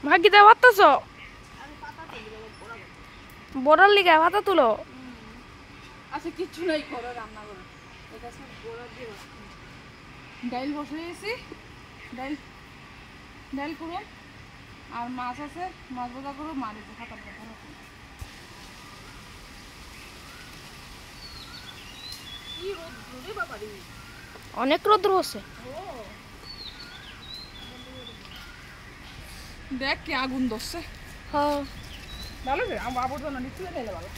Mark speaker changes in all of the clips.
Speaker 1: ভাগিতে পারতেছ বড়ার লিগা পাতা তুলো।
Speaker 2: আচ্ছা কিচ্ছু নাই, করো রান্না করো। এটা সব বড়া দিয়ে ডাইল বসিয়েছি, ডাইল ডাইল করো আর মাছ আছে, মাছ ভাজা করো, মাছ খাতা ভালো।
Speaker 1: অনেক রোদ্র হচ্ছে।
Speaker 2: দেখ কি আগুন ধরছে।
Speaker 1: হ্যাঁ
Speaker 2: ভালো রে, আবর্জনা নিচে নিলে ভালো।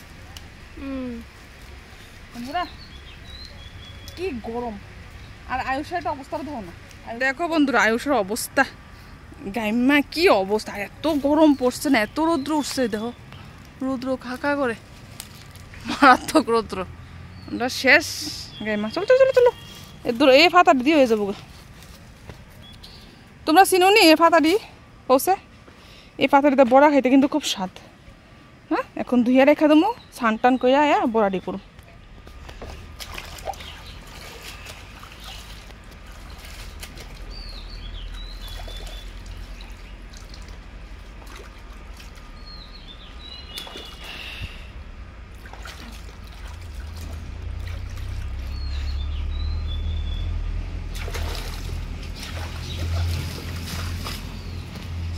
Speaker 2: বন্ধুরা কি গরম, আর আয়ুষের একটা অবস্থা দেখো না। দেখো বন্ধুরা আয়ুষের অবস্থা, গাইমা কি অবস্থা, এত গরম পড়ছে না, এত রৌদ্র উঠছে। দেখো রৌদ্র খাকা করে, মারাত্মক রৌদ্র। আমরা শেষ গাইমা। চলো চলো চলো চলো, এই ফাতা দিয়ে হয়ে যাবো। তোমরা চিনো নি এই ফাতাডি পৌঁছে? এই পাতাটিতে বড়া খাইতে কিন্তু খুব স্বাদ। হ্যাঁ এখন ধুইয়া রেখা দেবো, ছান টান করে বড়াডি করুন।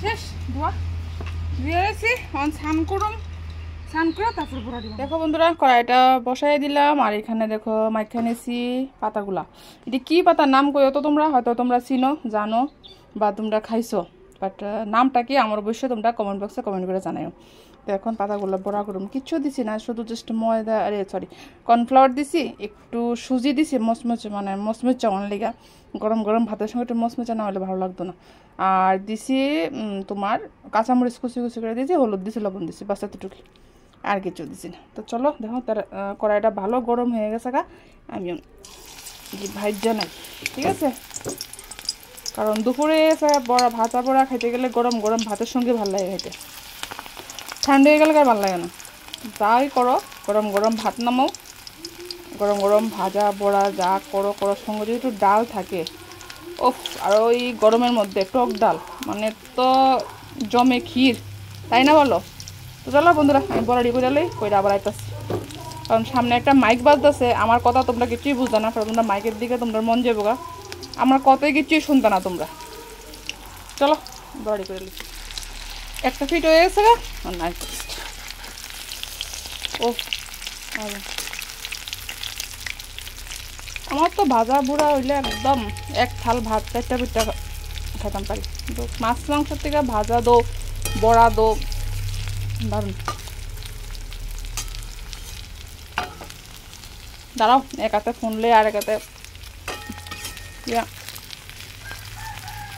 Speaker 2: শেষ ধোয়া ধুয়ে রেখেছি, স্নান করুন, স্নান করে তারপর বড়া দিব। দেখো বন্ধুরা কড়াইটা বসাই দিলাম, আর এখানে দেখো মাইখা নিয়েছি পাতাগুলা। এটি কি পাতার নাম কইও তো তোমরা, হয়তো তোমরা চিনো জানো বা তোমরা খাইছো, বাট নামটা কি আমার অবশ্যই তোমরা কমেন্ট বক্সে কমেন্ট করে জানাও। তো এখন পাতাগুলো বড়া করুন, কিচ্ছু দিছি না, শুধু জাস্ট ময়দা কর্নফ্লাওয়ার দিছি, একটু সুজি দিছি মচমচে, মানে মচমচে অন লেগা, গরম গরম ভাতের সঙ্গে একটু মচমচে না হলে ভালো লাগতো না। আর দিছি তোমার কাঁচামরিচ কুচি কুচি করে দিয়েছি, হলুদ দিছি, লবণ দিছি, বাস এতটুকু, আর কিছু দিছি না। তো চলো দেখো তার কড়াইটা ভালো গরম হয়ে গেছে গা, আমি ভাইজা নাই, ঠিক আছে? কারণ দুপুরে বড়া ভাজা বড়া খাইতে গেলে গরম গরম ভাতের সঙ্গে ভালো লাগে খাইতে, ঠান্ডা হয়ে গেলে আর ভালো লাগে না। যাই করো গরম গরম ভাত নামাও, গরম গরম ভাজা বড়া যা করো করার সঙ্গে যদি একটু ডাল থাকে, ওফ, আর ওই গরমের মধ্যে টক ডাল, মানে তো জমে ক্ষীর, তাই না বলো? তো চলো বন্ধুরা আমি বড়াডি করে লই, কইরা আবার আইতাছি, কারণ সামনে একটা মাইক বাজতেছে, আমার কথা তোমরা কিছুই বুঝতে না, কারণ তোমরা মাইকের দিকে তোমরা মন যাবো গা, আমার কথাই কিছুই শুনতে না তোমরা। চলো বড়াডি করে লই, একটা ফিট হয়ে গেছে গা, না ও আমার তো ভাজা বুড়া হইলে একদম এক থাল ভাত চারটা পিঠা খেতাম পারি, কিন্তু মাছ মাংসের থেকে ভাজা দো বড়া দো দারুণ। দাঁড়াও, এক হাতে ফোনলে আর এক হাতে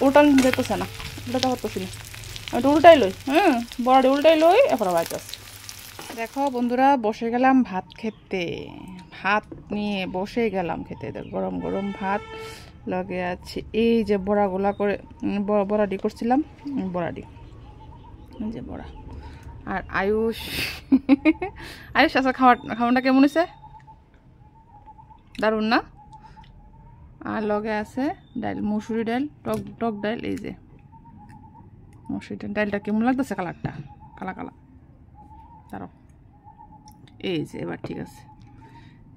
Speaker 2: উল্টান যেতেছে না, উল্টাতে পারতেছি না, আমি তো উল্টাই লই, বড়াটি উল্টাই লই, এখন বাইতেছি। দেখো বন্ধুরা বসে গেলাম ভাত খেতে, ভাত নিয়ে বসে গেলাম খেতে, গরম গরম ভাত লগে আছে এই যে বড়াগুলা করে বড়াডি করছিলাম, বড়াডি এই যে বড়া। আর আয়ুষ আয়ুষ আচ্ছা খাওয়াটা কেমন হয়েছে? দারুণ না? আর লগে আছে ডাল, মুসুরি ডাল, টক টক ডাল, এই যে মুসুরি ডাল। ডালটা কেমন লাগতেছে? কালারটা কালা কালা, দাঁড়াও, এই যে এবার ঠিক আছে।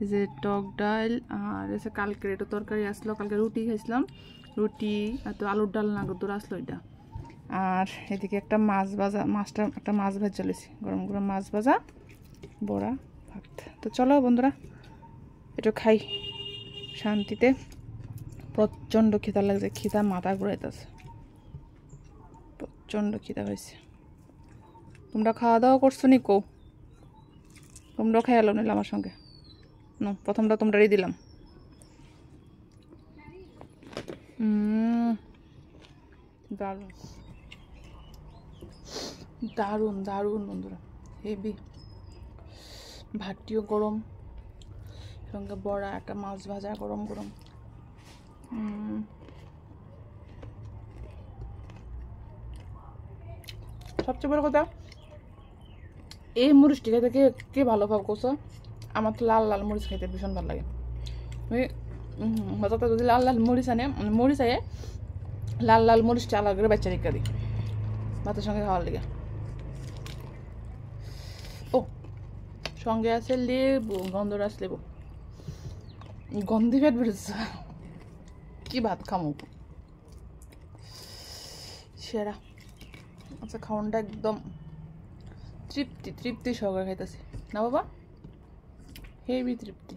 Speaker 2: এই যে টক ডাল, আর এসে কালকের একটু তরকারি আসলো, কালকে রুটি খাইছিলাম, রুটি আর তো আলুর ডাল না গদুর আসলো এটা। আর এদিকে একটা মাছ ভাজা, মাছটা একটা মাছ ভাজা লইছি, গরম গরম মাছ ভাজা, বড়া, ভাত। তো চলো বন্ধুরা একটু খাই শান্তিতে, প্রচণ্ড খিদা লাগছে, খিদা মাথা ঘুরাইতেছে, প্রচণ্ড খিদা হয়েছে। তোমরা খাওয়া দাওয়া করছো নি? কো তোমরাও খাই এলো নিলে আমার সঙ্গে, প্রথমটা তোমরাই দিলাম। দারুণ দারুণ দারুণ বন্ধুরা, হেভি। ভাতটিও গরম, সঙ্গে বড়া, একটা মাছ ভাজা গরম গরম। সবচেয়ে বড় কথা, এই মরিচটি খেতে কে ভালো ভাব করছো? আমার তো লাল লাল মরিচ খেতে ভীষণ ভালো লাগে। হঠাৎ যদি লাল লাল মরিচ আনে, মরিচ আনে লাল লাল মরিচটা আলাদা করে বাচ্চা রেখে দিই, ভাতের সঙ্গে খাওয়ার লেগে। ও সঙ্গে আছে লেবু, গন্ধরাস লেবু। গন্ধি পেট বেরোচ্ছে, কি ভাত খামো সেরা। আচ্ছা খাওয়ানটা একদম তৃপ্তি সহকারে খাইতেছি না বাবা, হেভি তৃপ্তি।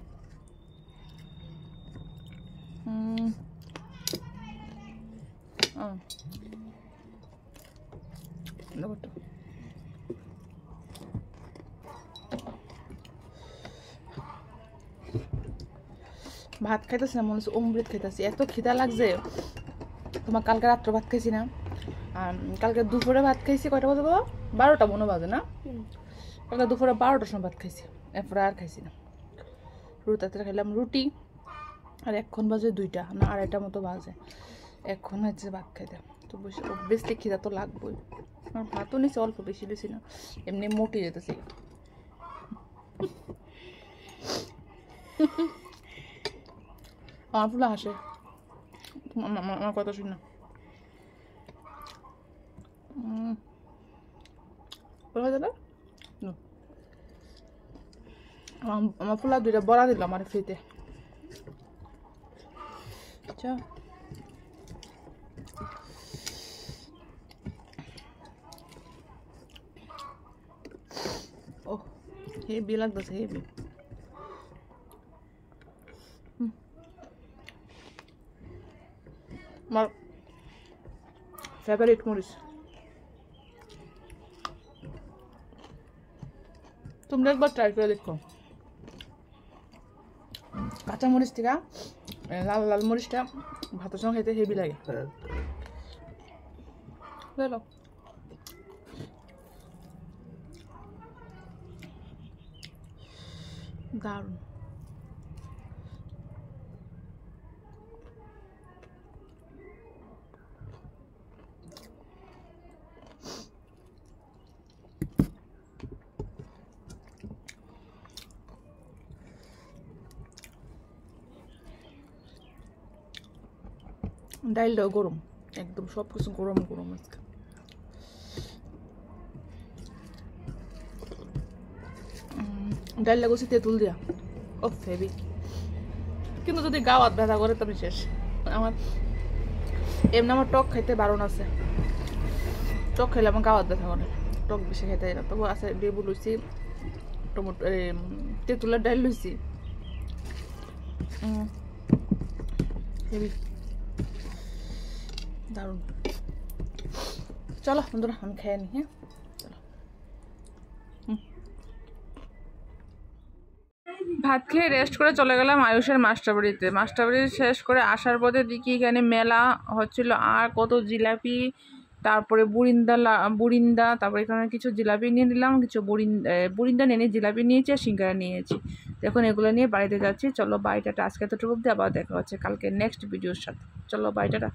Speaker 2: ভাত খাইতেছি না, মনে হচ্ছে অমৃত খাইতেছি, এত খিদা লাগছে। তোমার কালকে রাত্রে ভাত খাইছি না, কালকে দুপুরে ভাত খাইছি কয়টা বাজে বাবা, 12টা মনে বাজে না, কালকে দুপুরে 12টার সময় ভাত খাইছি, এরপরে আর খাইছি না। রাত্রে খাইলাম রুটি, আর এখন বাজে 2টা না 2:30 মতো বাজে, এখন হচ্ছে ভাত খাইতে। তো বেশি খিদা তো লাগবেই, আমার ভাতও নিচ্ছে অল্প, বেশি না, এমনি মোটি যেতেছি। আমার ফুলা হাসে, আমার কথা শুন না। আমার ফুলা 2টা বড়া দিল আমার ফ্রিতে। আচ্ছা ও হেভি লাগতেছে, হেভি। আমার ফেভারিট মরিচ, তোমরা একবার ট্রাই করে দেখো। কাঁচা মরিচ থেকে লাল মরিচটা ভাতের সঙ্গে খেতে হেভি লাগে। দারুণ। ডাইলটাও গরম, একদম সব কিছু গরম গরম আজকে। ডাইলটা গোছি তেঁতুল দিয়া, ও হেভি। কিন্তু যদি গাওয়াত ব্যথা করে তবে শেষ। আমার এমনি আমার টক খাইতে বারণ আছে, টক খাইলে আমার গাওয়াত ব্যথা করে, টক বেশি খাইতে না। তবু আছে লেবু লইছি, টমেটো তেঁতুলের ডাইল লইছি, হেভি দারুণ। চলো বন্ধুরা আমি খেয়ে নিই, হ্যাঁ চলো। ভাত খেয়ে রেস্ট করে চলে গেলাম আয়ুষের মাস্টারবাড়িতে। মাস্টারবাড়ি শেষ করে আসার পথে দেখি এখানে মেলা হচ্ছিল, আর কত জিলাপি, তারপরে বুরিন্দা, তারপরে এখানে কিছু জিলাপি নিয়ে নিলাম, কিছু বুরিন্দা নিয়ে জিলাপি নিয়েছি আর সিঙ্গারা নিয়েছি। এখন এগুলো নিয়ে বাড়িতে যাচ্ছি। চলো বাড়িটা আজকে এতটুকু অবধি, আবার দেখা হচ্ছে কালকে নেক্সট ভিডিওর সাথে। চলো বাড়িটা।